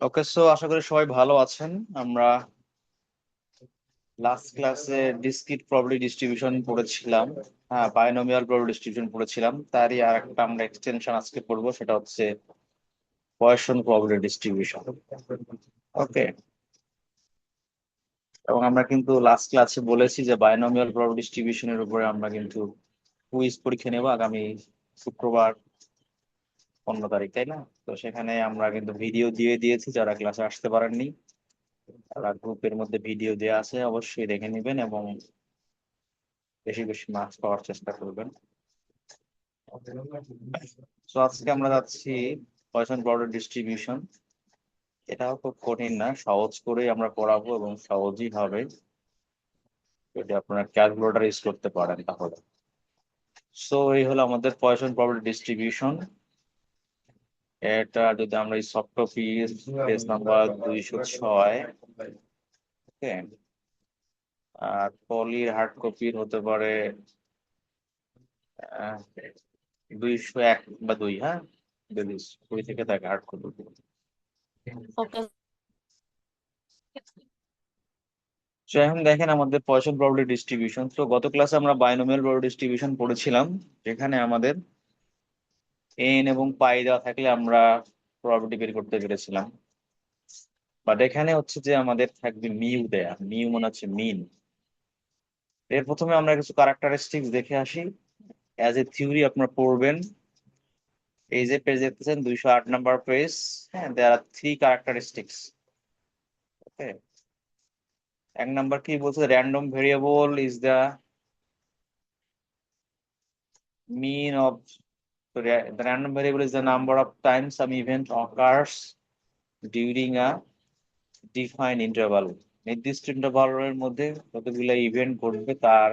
ওকে, so আশা করি সবাই ভালো আছেন। আমরা লাস্ট ক্লাসে ডিসক্রিট প্রবাবিলিটি ডিস্ট্রিবিউশন পড়েছিলাম। হ্যাঁ, বাইনোমিয়াল প্রবাবিলিটি ডিস্ট্রিবিউশন পড়েছিলাম, তারই আর একটা আমরা এক্সটেনশন আজকে পড়বো, সেটা হচ্ছে পয়সন প্রবাবিলিটি ডিস্ট্রিবিউশন। ওকে, এবং আমরা কিন্তু লাস্ট ক্লাসে বলেছি যে বাইনোমিয়াল প্রবাবিলিটি ডিস্ট্রিবিউশনের উপরে আমরা কিন্তু কুইজ পরীক্ষা নেব আগামী শুক্রবার 15 তারিখ, তাই না? তো সেখানে আমরা কিন্তু ভিডিও দিয়ে দিয়েছি, যারা ক্লাসে আসতে পারেননি তারা গ্রুপের মধ্যে ভিডিও দেওয়া আছে, অবশ্যই দেখে নেবেন এবং বেশি বেশি মার্কস পাওয়ার চেষ্টা করবেন। তো আজকে আমরা যাচ্ছি পয়সন প্রবাবিলিটি ডিস্ট্রিবিউশন। এটাও খুব কঠিন না, সহজ করেই আমরা পড়াবো এবং সহজই হবে যদি আপনারা ক্যালকুলেটর ইউজ করতে পারেন তাহলে। সো এই হলো আমাদের পয়সন প্রবাবিলিটি ডিস্ট্রিবিউশন। এটা যদি আমরা এই সফট কপি পেজ নাম্বার 206, ওকে, আর পলির হার্ড কপির হতে পারে 201 বা 2, হ্যাঁ, যদি 20 থেকে থাকে হার্ড কপি। ওকে। তো এখন দেখেন আমাদের পয়সন প্রবাবিলিটি ডিস্ট্রিবিউশন। তো গত ক্লাসে আমরা বাইনোমিয়াল প্রবাবিলিটি ডিস্ট্রিবিউশন পড়েছিলাম, যেখানে আমাদের এন এবং পাই দেওয়া থাকলে আমরা প্রবাবিলিটি বের করতে পেরেছিলাম। বাট এখানে হচ্ছে যে আমাদের থাকবে মিউ দেয়া, মিউ মানে হচ্ছে মিন। এর প্রথমে আমরা কিছু ক্যারেক্টারিস্টিক্স দেখে আসি। অ্যাজ এ থিওরি আপনারা পড়বেন, এই যে পেজ দেখতেছেন 208 নম্বর পেজ। হ্যাঁ, দেয়ার আর 3 ক্যারেক্টারিস্টিক্স। ওকে, 1 নম্বর কি বলছে, random variable is the mean of the random variable is the number of times some event occurs during a defined interval. নির্দিষ্ট ইন্টারভালের মধ্যে কতগুলো ইভেন্ট ঘটবে তার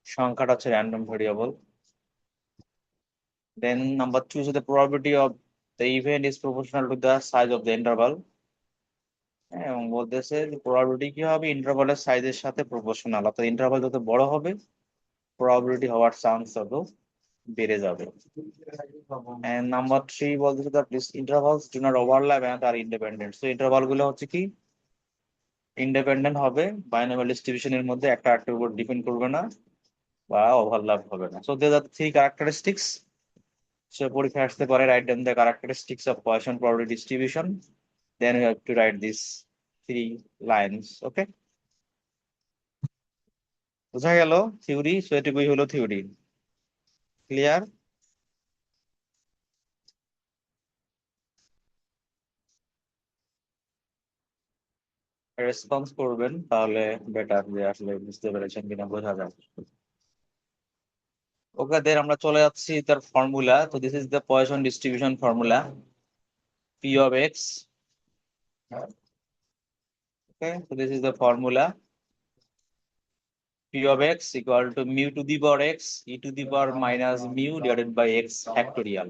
সংখ্যাটা হচ্ছে random variable. Then number 2 is the probability of the event is proportional to the size of the interval. এবং বলতেছে যে প্রবাবিলিটি কি হবে, ইন্টারভালের সাইজের সাথে প্রপোর্শনাল, অর্থাৎ ইন্টারভাল যত বড় হবে প্রবাবিলিটি হওয়ার চান্স তত বেড়ে যাবে। And নাম্বার 3 বলতেছে that these intervals do not overlap and are independent. So interval গুলো হচ্ছে কি ইন্ডিপেন্ডেন্ট হবে, বাইনোমিয়াল ডিস্ট্রিবিউশনের মধ্যে একটা আরেকটার উপর ডিপেন্ড করবে না বা ওভারল্যাপ হবে না। So there are 3 characteristics. So পরীক্ষায় আসতে পারে write down the characteristics of Poisson probability distribution, then you have to write this 3 lines. Okay, বোঝা গেল থিওরি? সো এটুকুই হলো থিওরি। ক্লিয়ার? রেসপন্স করবেন তাহলে বেটার, যে আসলে বুঝতে পেরেছেন কিনা বোঝা যায়। ওকে, দেন আমরা চলে যাচ্ছি তার ফর্মুলা। তো this is the poison distribution formula, P of x. Okay, so this is the formula, p of x equal to mu to the power x e to the power minus mu divided by x factorial.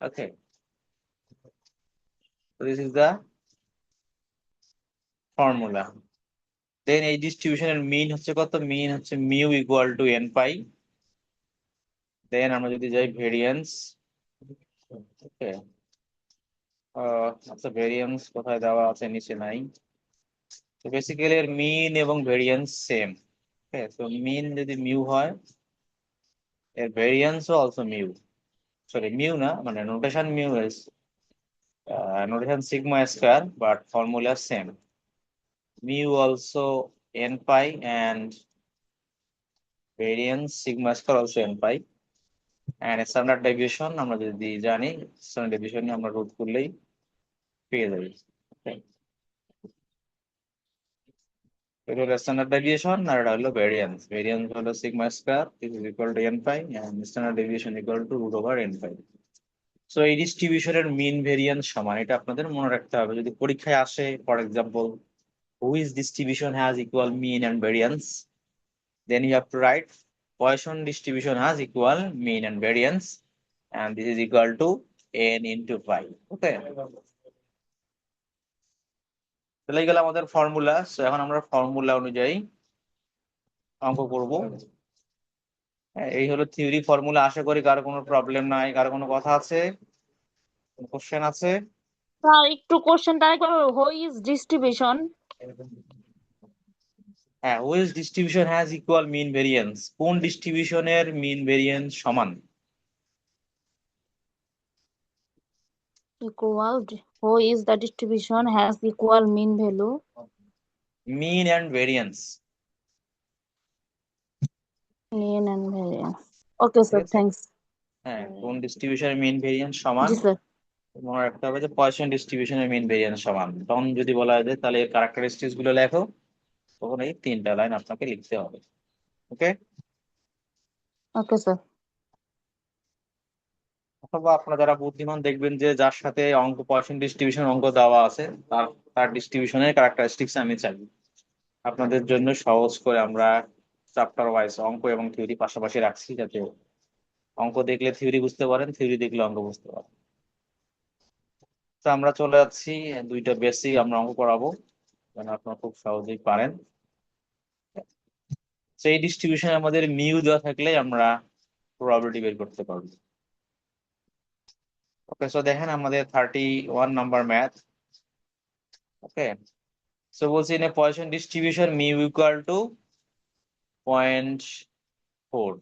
Okay, so this is the formula. Then এই ডিস্ট্রিবিউশনের মিন হচ্ছে কত, মিন হচ্ছে mu equal to n pi. দেন আমরা যদি যাই variance, ওকে, আচ্ছা variance কোথায় দেওয়া আছে, নিচে নাই। তো বেসিক্যালি এর মিন এবং ভেরিয়েন্স সেম। ওকে, তো মিন যদি মিউ হয়, এর ভেরিয়েন্সও অলসো মিউ। সরি, মিউ না, মানে notation mu is notation sigma square, but formula same. Mu also n pi and variance sigma square also n pi. And standard deviation আমরা যদি জানি, standard deviation আমরা রুট করলেই পেয়ে যাই। এটা হলো স্ট্যান্ডার্ড ডেভিয়েশন আর এটা হলো ভেরিয়েন্স। ভেরিয়েন্স হলো sigma square, this is equal to n pi, and standard deviation equal to root over n pi. So এই ডিস্ট্রিবিউশনের মিন ভেরিয়েন্স সমান, এটা আপনাদের মনে রাখতে হবে যদি পরীক্ষায় আসে। For example, which distribution has equal mean and variance, then you have to write Poisson distribution has equal mean and variance, and this is equal to n into pi. Okay, তাহলে এই গেল আমাদের ফর্মুলা। সো এখন আমরা formula অনুযায়ী অঙ্ক করব। হ্যাঁ, এই হলো থিওরি ফর্মুলা। আশা করি কারো কোনো প্রবলেম নাই, কারো কোনো কথা আছে, কোশ্চেন আছে? স্যার একটু কোশ্চেনটা আরেকবার হোয়াট ইজ ডিস্ট্রিবিউশন? হ্যাঁ, which distribution has equal mean variance, কোন ডিস্ট্রিবিউশনের মিন ভেরিয়েন্স সমান? Equal, what is the distribution has equal mean value? Mean and variance. Mean and variance. Okay ঠিক স্যার, আছে। থ্যাঙ্কস। হ্যাঁ, কোন ডিস্ট্রিবিউশনের মিন ভেরিয়েন্স সমান, জি স্যার। মনে রাখতে হবে যে পয়সন ডিস্ট্রিবিউশনের মিন ভেরিয়েন্স সমান। তখন যদি বলা হয় যে তাহলে এর ক্যারেক্টারিস্টিক্স গুলো লেখো, তখন এই 3টা লাইন আপনাকে লিখতে হবে। ওকে। Okay sir. অথবা আপনারা যারা বুদ্ধিমান দেখবেন যে যার সাথে অঙ্ক পয়সন ডিস্ট্রিবিউশন অঙ্ক দেওয়া আছে, তার তার ডিস্ট্রিবিউশনের ক্যারেক্টারিস্টিক্স আমি চাই। আপনাদের জন্য সহজ করে আমরা চ্যাপ্টার ওয়াইজ অঙ্ক এবং থিওরি পাশাপাশি রাখছি, যাতে অঙ্ক দেখলে থিওরি বুঝতে পারেন, থিওরি দেখলে অঙ্ক বুঝতে পারেন। তো আমরা চলে যাচ্ছি, 2টা বেসিক আমরা অঙ্ক করাবো যেন আপনারা খুব সহজেই পারেন। সেই ডিস্ট্রিবিউশন আমাদের মিউ দেওয়া থাকলে আমরা প্রবাবিলিটি বের করতে পারবো। ওকে, সো দেখেন আমাদের 31 নাম্বার ম্যাথ। ওকে, সো বলছি in a Poisson distribution mu equal to 0.4.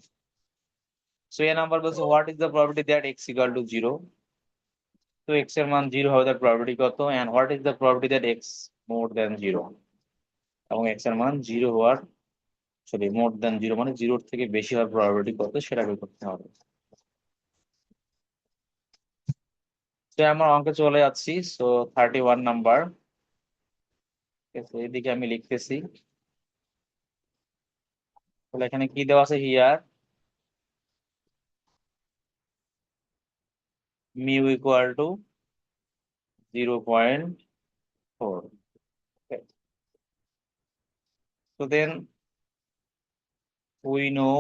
So a number বলছে what is the probability that x equal to 0? তো x এর মান 0 হবে, তার প্রবাবিলিটি কত, and what is the probability that x more than 0? এবং x এর মান 0 হওয়ার, সরি মোর দ্যান 0 মানে 0 থেকে বেশি হওয়ার প্রবাবিলিটি কত সেটা বের করতে হবে। তো আমরা অঙ্কে চলে যাচ্ছি। সো 31 নাম্বার, এদিকে আমি লিখতেছি। তাহলে এখানে কি দেওয়া আছে, here mu equal to 0.4। So then we know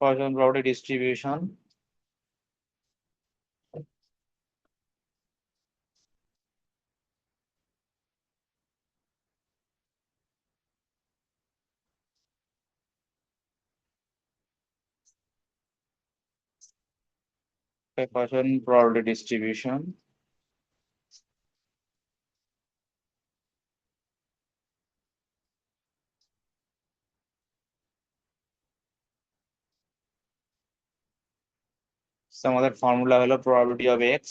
Poisson probability distribution. Poisson probability distribution. So আমাদের ফর্মুলা হলো probability of x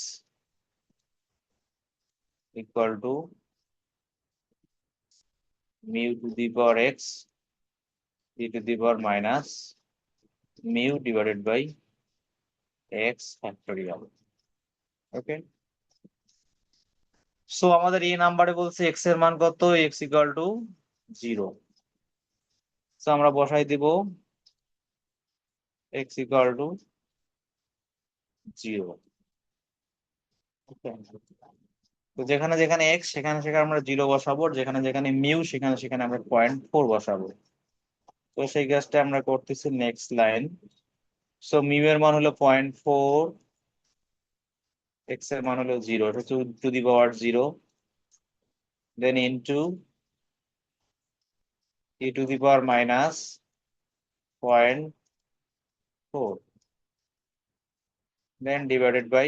equal to mu to the power x e to the power minus mu divided by x factorial. Okay, so আমাদের এই নাম্বারে বলছে x এর মান কত, x equal to 0। So আমরা বসাই দিব x equal to 0। তো যেখানে যেখানে x সেখানে সেখানে আমরা 0 বসাবো, যেখানে যেখানে মিউ সেখানে সেখানে আমরা 0.4 বসাবো। তো সেই কাজটা আমরা করতেছি নেক্সট লাইন। সো মিউ এর মান হলো 0.4, x এর মান হলো 0, এটা হচ্ছে to the power 0, then into e to the power minus 0.4, then divided by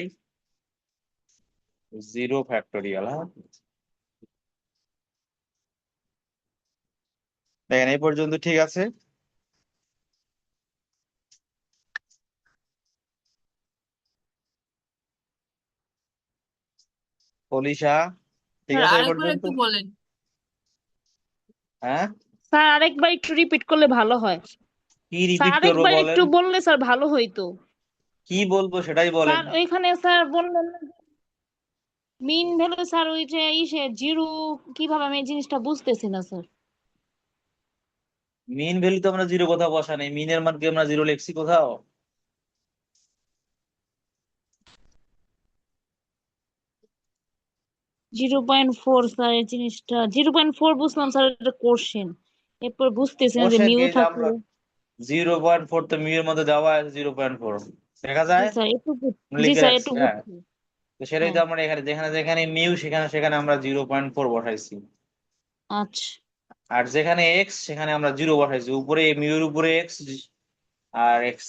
0 factorial. হ্যাঁ, দেখেন এই পর্যন্ত ঠিক আছে। পলিশা, ঠিক স্যার আছে এই আরেকবার পর্যন্ত? একটু বলেন। হ্যাঁ, স্যার আরেকবার একটু রিপিট করলে ভালো হয়। কি স্যার রিপিট করবো আরেকবার বলেন? একটু বললে স্যার ভালো হইতো। কি বলবো সেটাই বলেন। স্যার ওইখানে স্যার বললেন না মিন ভ্যালু, স্যার ওই যে ইসে জিরো, কিভাবে আমি এই জিনিসটা বুঝতেছি না স্যার। মিন ভ্যালু তো আমরা 0 কোথাও বসা নেই, মিনের মান কি আমরা 0 লিখছি কোথাও? 0.4 স্যার, এই জিনিসটা 0.4 বুঝলাম স্যার, এটা কোশ্চেন। এরপর বুঝতেছি না যে কোশ্চেন মিউ কে যে আমরা থাকলে। 0.4 তো মিউ এর মধ্যে দেওয়া আছে 0.4, দেখা জি যায় স্যার এটুকু। জি লিখে স্যার রাখছি। এটুকু। হ্যাঁ, তো সেটাই তো হ্যাঁ। আমরা এখানে যেখানে যেখানে মিউ সেখানে সেখানে আমরা 0.4 বসাইছি, আচ্ছা। আর যেখানে এক্স সেখানে আমরা 0 বসাইছি। উপরে মিউ এর উপরে এক্স আর এক্স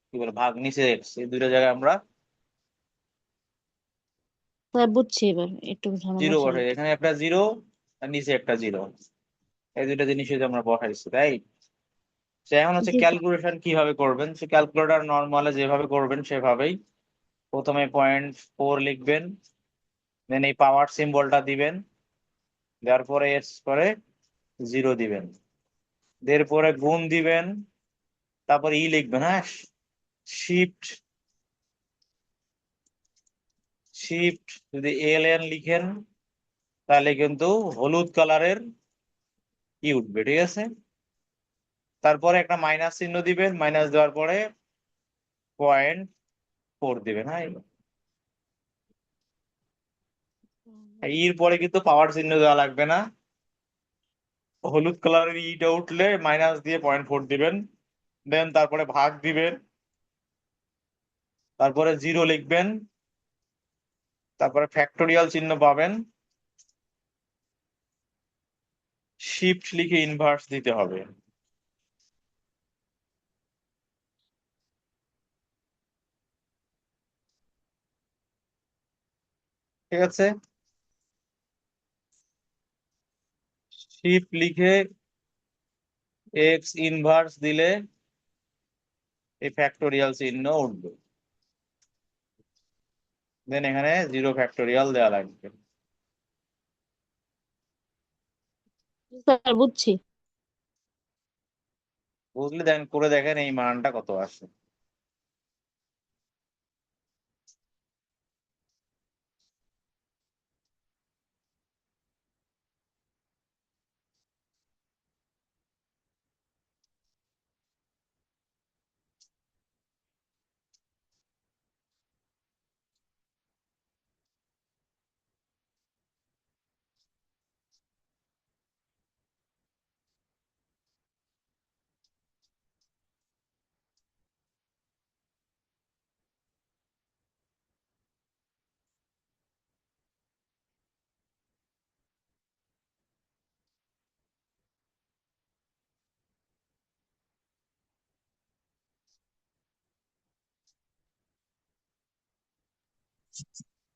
কি বলে ভাগ নিচে এক্স, এই দুইটা জায়গায় আমরা স্যার বুঝছি, এবার একটু ঝামেলা জিরো ছিল। বসাই, এখানে একটা জিরো আর নিচে একটা জিরো, এই দুইটা জিনিস যদি আমরা বসাইছি, তাই সে এখন হচ্ছে জি স্যার। ক্যালকুলেশন কিভাবে করবেন, সে ক্যালকুলেটর নর্মালে যেভাবে করবেন সেভাবেই প্রথমে 0.4 লিখবেন, দেন এই পাওয়ার সিম্বলটা দিবেন, দেওয়ার পরে এর পরে জিরো দিবেন, এরপরে গুণ দিবেন, তারপর ই লিখবেন, হ্যাঁ, শিফট শিফট যদি এল লিখেন তাহলে কিন্তু হলুদ কালারের ই উঠবে, ঠিক আছে। তারপরে একটা মাইনাস চিহ্ন দিবেন, মাইনাস দেওয়ার পরে 0.4 দিবেন, হ্যাঁ। এর পরে কিন্তু পাওয়ার চিহ্ন দেওয়া লাগবে না, হলুদ কালারের ইটা উঠলে মাইনাস দিয়ে 0.4 দিবেন, দেন তারপরে ভাগ দিবেন, তারপরে জিরো লিখবেন, তারপরে ফ্যাক্টোরিয়াল চিহ্ন পাবেন, শিফট লিখে ইনভার্স দিতে হবে। ঠিক আছে, শিফট লিখে এক্স ইনভার্স দিলে এই ফ্যাক্টোরিয়াল চিহ্ন উঠবে, দেন এখানে জিরো ফ্যাক্টোরিয়াল দেওয়া লাগবে। স্যার বুঝছি। বুঝলে দেন করে দেখেন এই মানটা কত আসে।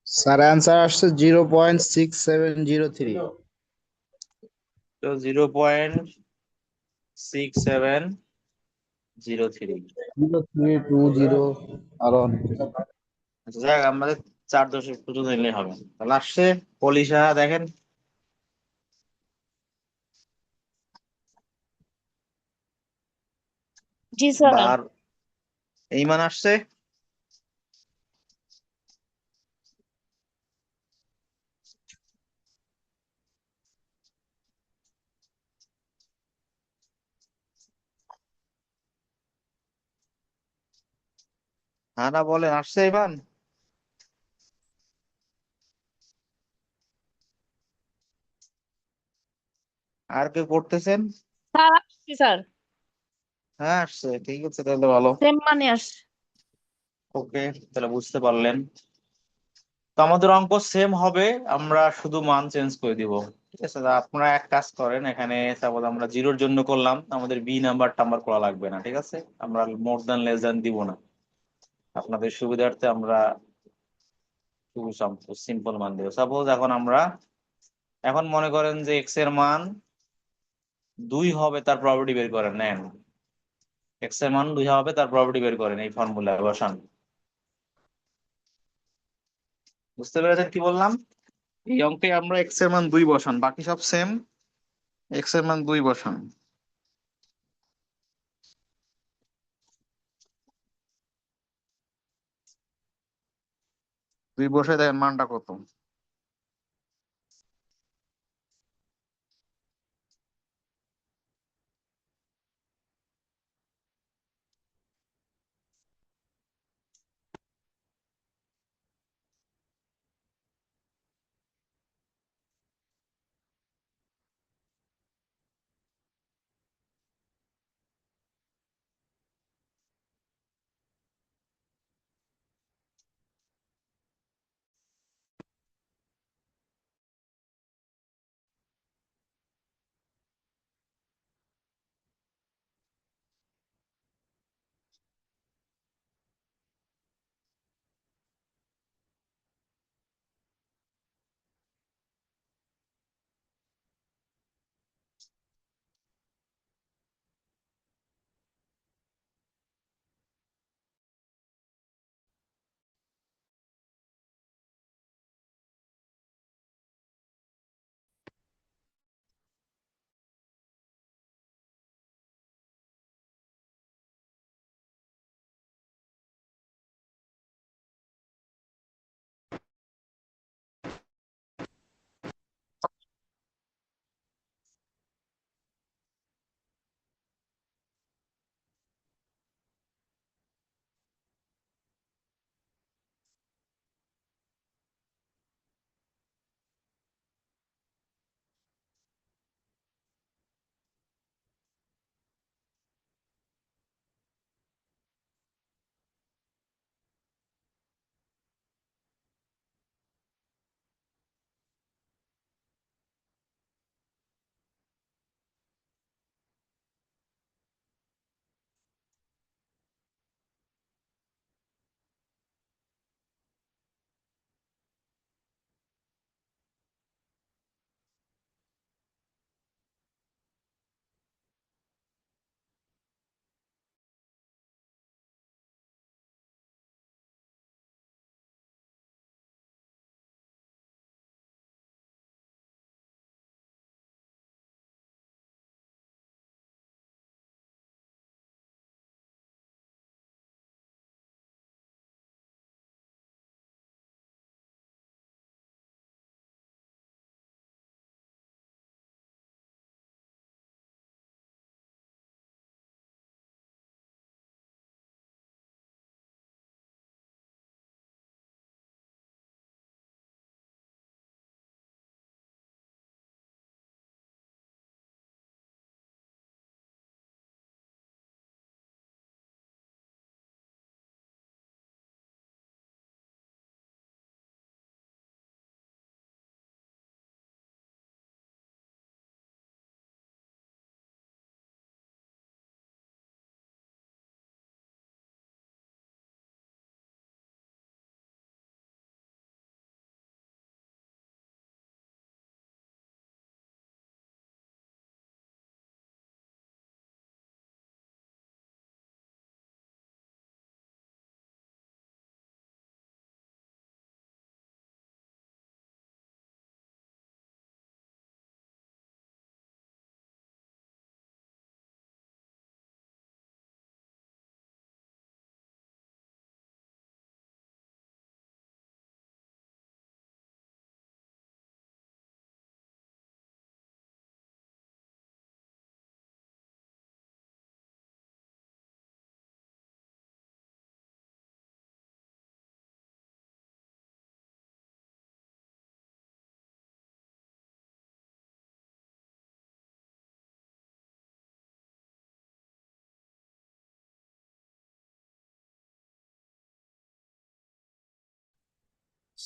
স্যার অ্যান্সার আসছে 0.6703। তো 0.6703। 0320 আরো অনেক কিছু। আচ্ছা যাক, আমাদের 4 দশক পর্যন্ত নিলে হবে, তাহলে আসছে পলিশা দেখেন, জি স্যার। বার এই মান আসছে। হ্যাঁ না বলেন, আসছে এই মান? আর কেউ করতেছেন? স্যার আসছি স্যার। হ্যাঁ আসছে, ঠিক আছে তাহলে ভালো। সেম মানে আসছে। ওকে, তাহলে বুঝতে পারলেন। তো আমাদের অঙ্ক সেম হবে, আমরা শুধু মান চেঞ্জ করে দিব। ঠিক আছে, তা আপনারা এক কাজ করেন, এখানে সাপোজ আমরা জিরোর জন্য করলাম, আমাদের বি নাম্বার টাম্বার করা লাগবে না, ঠিক আছে, আমরা মোর দ্যান লেস দ্যান দিব না, আপনাদের সুবিধার্থে আমরা শুধু সিম্পল মান দেবো। সাপোজ এখন মনে করেন যে এক্স এর মান 2 হবে, তার প্রবাবিলিটি বের করেন, নেন এক্স এর মান 2 হবে তার প্রবাবিলিটি বের করেন, এই ফর্মুলায় বসান। বুঝতে পেরেছেন কি বললাম? এই অঙ্কে আমরা এক্স এর মান 2 বসান, বাকি সব সেম, এক্স এর মান 2 বসান, 2 বসে দেখেন মানটা কত।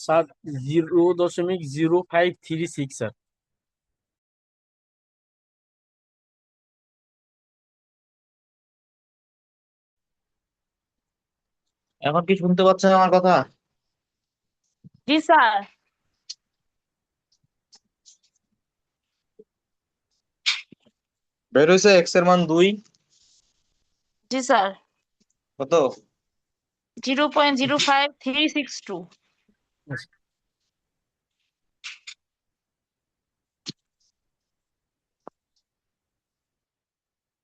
Sir 0.0536 sir. এখন কি শুনতে পাচ্ছেন আমার কথা? জি স্যার। বের হয়েছে এক্স এর মান 2 জি স্যার। কত? 0.05362।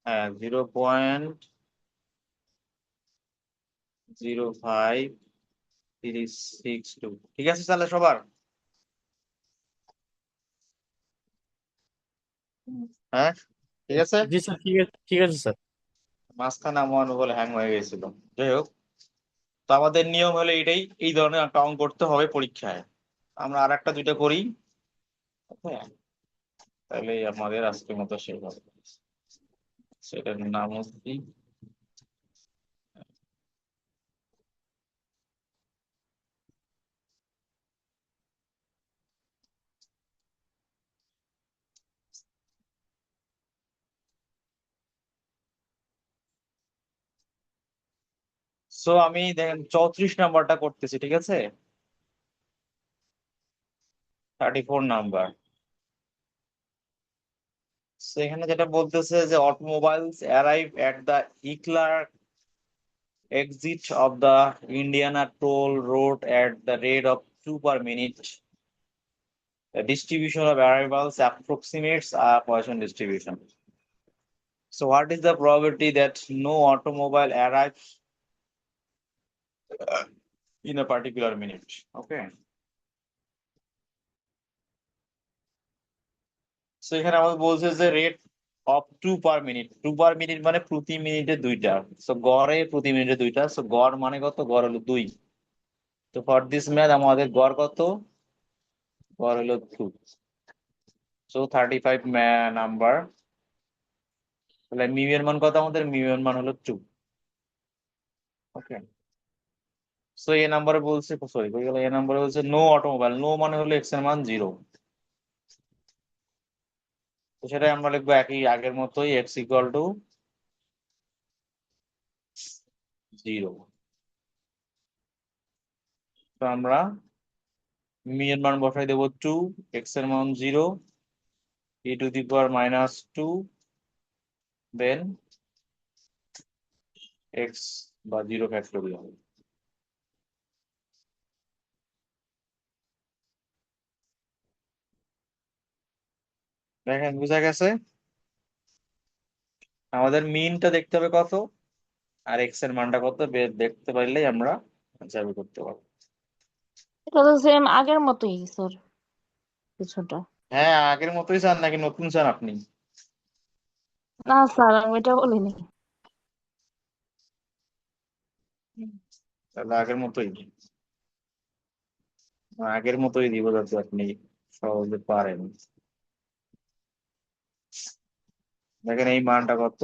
হ্যাঁ 0.05362। ঠিক আছে তাহলে সবার? হ্যাঁ ঠিক আছে। জি স্যার, ঠিক আছে স্যার। মাঝখানে আমার বলে হ্যাং হয়ে গেছিল। যাই হোক, তো আমাদের নিয়ম হলো এটাই, এই ধরনের একটা অঙ্ক করতে হবে পরীক্ষায়। আমরা আর একটা দুইটা করি, হ্যাঁ, তাহলে আমাদের আজকের মতো শেষ হবে। সেটার নাম হচ্ছে সো আমি দেখেন 34 নাম্বারটা করতেছি, ঠিক আছে? 34 নাম্বার। সেখানে যেটা বলতেছে যে অটোমোবাইলস অ্যারাইভ এট দ্য ইক্লার্ক exit of the Indiana toll road at the rate of 2 per minute. The distribution of arrivals approximates a Poisson distribution. So what is the probability that no automobile arrives in a particular minute? Okay. So এখানে আমাদের বলছে যে rate of 2 per minute. 2 per minute মানে প্রতি মিনিটে 2টা। So গড়ে প্রতি মিনিটে 2টা। সো গড় মানে কত? গড় হলো 2। তো ফর দিস ম্যাথ আমাদের গড় কত? গড় হলো 2। So 35 number. তাহলে মিউ এর মান কত? আমাদের মিউ এর মান হলো 2। ওকে। সো এ নাম্বারে বলছে, সরি কই গেল, এ নাম্বারে বলছে নো অটোমোবাইল। নো মানে হলো এক্স এর মান 0। তো সেটাই আমরা লিখবো একই আগের মতোই, এক্স ইকুয়াল টু 0। তো আমরা মি এর মান বসাই দেবো 2, এক্স এর মান 0, e to the power -2, then x বা 0 ফ্যাক্টোরিয়াল। দেখেন বুঝা গেছে? আমাদের মিনটা দেখতে হবে কত, আর এক্স এর মানটা কত দেখতে পারলেই আমরা অ্যান্সার করতে পারবো। এটা তো সেম আগের মতোই স্যার, কিছুটা। হ্যাঁ আগের মতোই চান নাকি নতুন চান আপনি? না স্যার, আমি এটা বলিনি। তাহলে আগের মতোই দিব যাতে আপনি সহজে পারেন। দেখেন এই মানটা কত,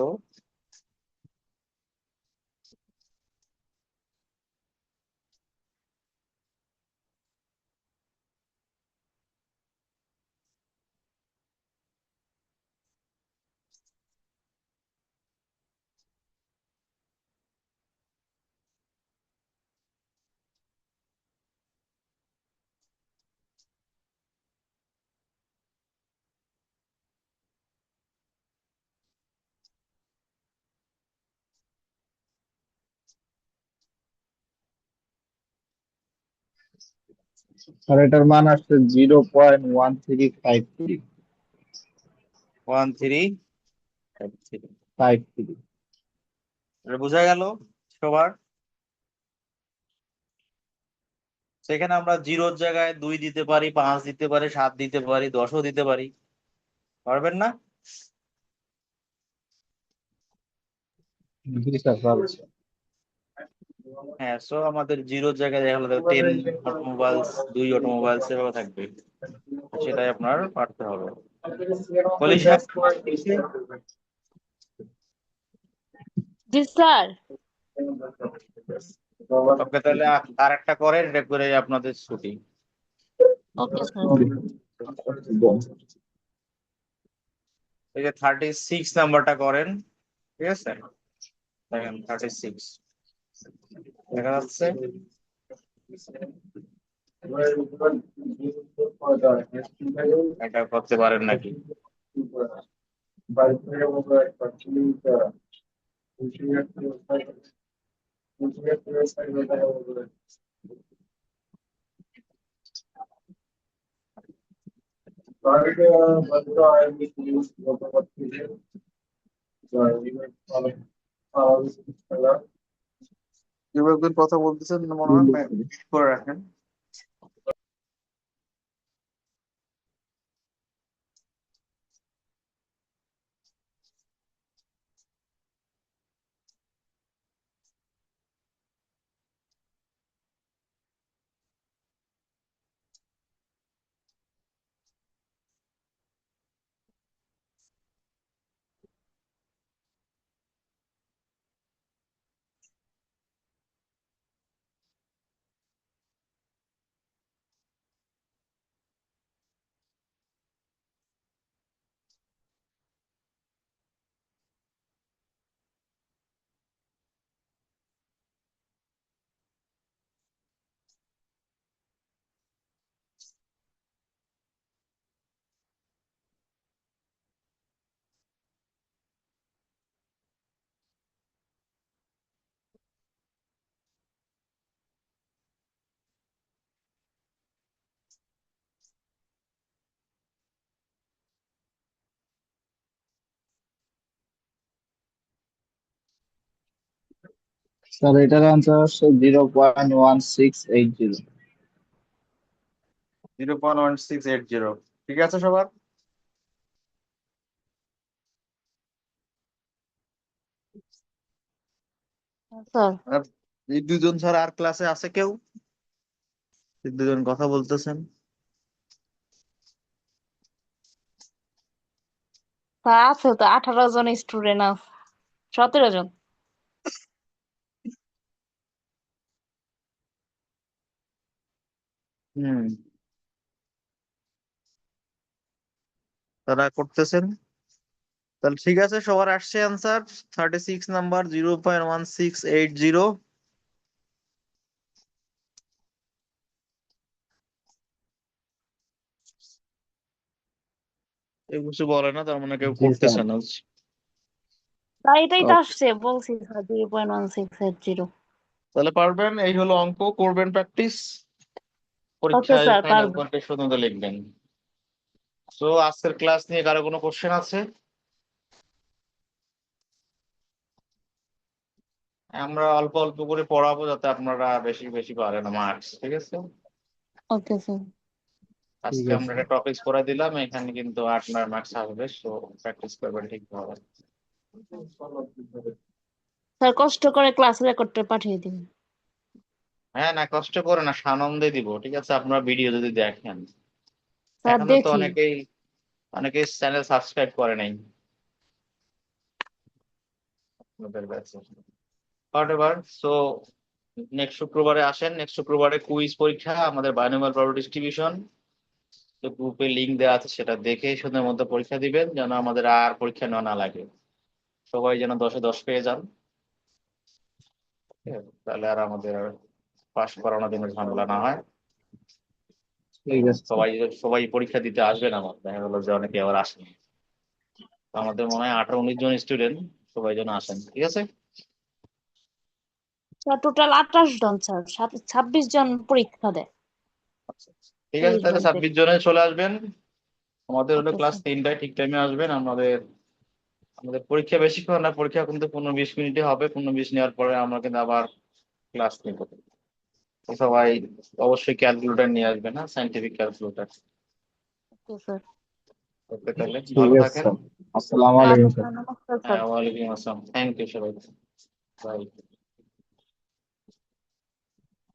আর এটার মান আসছে 0.1353 1353। 53। এটা বোঝা গেল সবার? সেখানে আমরা 0-র জায়গায় 2 দিতে পারি, 5 দিতে পারি, 7 দিতে পারি, 10ও দিতে পারি। পারবেন না? জি স্যার, পারছে। হ্যাঁ, সো আমাদের 0-র জায়গায় দেখা গেলো 10 অটোমোবাইলস, 2 অটোমোবাইলস এভাবে থাকবে। সেটাই আপনার পারতে হবে। কলি সাহেব হয়েছে? জি স্যার। ওকে তাহলে আর একটা করেন, এটা করে আপনাদের ছুটি। Okay sir. এই যে 36 নাম্বারটা করেন, ঠিক আছে? দেখেন 36 দেখা যাচ্ছে। এটা করতে পারেন নাকি? কেউ একজন কথা বলতেছেন মনে হয়, mute করে রাখেন। স্যার এটার আনসার হচ্ছে 0.1680। 0.1680 ঠিক আছে সবার? স্যার আর এই দুজন ছাড়া আর ক্লাসে আছে কেউ? এই দুজন কথা বলতেছেন। স্যার আছে তো, 18 জন স্টুডেন্ট আছে, 17 জন। হুম, তারা করতেছেন। তাহলে ঠিক আছে, সবার আসছে অ্যান্সার 36 নাম্বার 0.1680। কেউ কিছু বলে না, তার মানে কেউ জি স্যার। করতেছে না। তাই এটাই তো ওকে। আসছে, বলছি স্যার 0.1680। তাহলে পারবেন, এই হলো অঙ্ক, করবেন প্র্যাকটিস, ওকে পরীক্ষায় স্যার, ফাইনাল পারবো। পয়েন্টে সুন্দর লিখবেন। তো আজকের ক্লাস নিয়ে কারো কোনো কোশ্চেন আছে? আমরা অল্প অল্প করে পড়াবো যাতে আপনারা বেশি বেশি পারেন মার্কস, ঠিক আছে? Okay sir. ঠিক আজকে আমরা আছে। একটা টপিক করে দিলাম, এখানে কিন্তু 8-9 মার্কস আসবে, সো প্র্যাকটিস করবেন ঠিকভাবে। স্যার কষ্ট করে ক্লাস রেকর্ডটা পাঠিয়ে দিন। হ্যাঁ, না কষ্ট করে না, সানন্দে দিব, ঠিক আছে? আপনারা ভিডিও যদি দেখেন। স্যার এখনো তো দেখি। অনেকেই চ্যানেল সাবস্ক্রাইব করে নাই আপনাদের ব্যাচে। হোয়াটএভার, সো নেক্সট শুক্রবারে আসেন, নেক্সট শুক্রবারে কুইজ পরীক্ষা আমাদের বায়োনোমিয়াল প্রবাবিলিটি ডিস্ট্রিবিউশন। তো গ্রুপে লিংক দেওয়া আছে, সেটা দেখে সন্ধ্যের মধ্যে পরীক্ষা দিবেন, যেন আমাদের আর পরীক্ষা নেওয়া না লাগে। সবাই যেন 10-এ 10 পেয়ে যান, ঠিক আছে? তাহলে আর আমাদের পাস করানোর জন্য ঝামেলা না হয়। ঠিক আছে স্যার। সবাই সবাই পরীক্ষা দিতে আসবেন, আমার দেখা গেলো যে অনেকে আবার আসেনি। তো আমাদের মনে হয় 18-19 জন স্টুডেন্ট, সবাই যেন আসেন, ঠিক আছে? স্যার টোটাল 28 জন স্যার, 26 জন পরীক্ষা দেয়। ঠিক আছে, 30 তাহলে জন 26 জনে চলে আসবেন। আমাদের হলো ওকে ক্লাস স্যার। 3টায়, ঠিক টাইমে আসবেন। আমাদের আমাদের পরীক্ষা বেশিক্ষণ না, পরীক্ষা কিন্তু 15-20 মিনিটে হবে। 15-20 নেওয়ার পরে আমরা কিন্তু আবার ক্লাস নিব। তো সবাই অবশ্যই ক্যালকুলেটর নিয়ে আসবেন, না scientific calculator. Okay sir. Okay, তাহলে ঠিক ভালো আছে থাকেন। স্যার। আসসালামু আচ্ছা আলাইকুম স্যার। স্যার, নমস্কার স্যার। হ্যাঁ, ওয়ালাইকুম আসসালাম, থ্যাংক ইউ সবাই, বাই।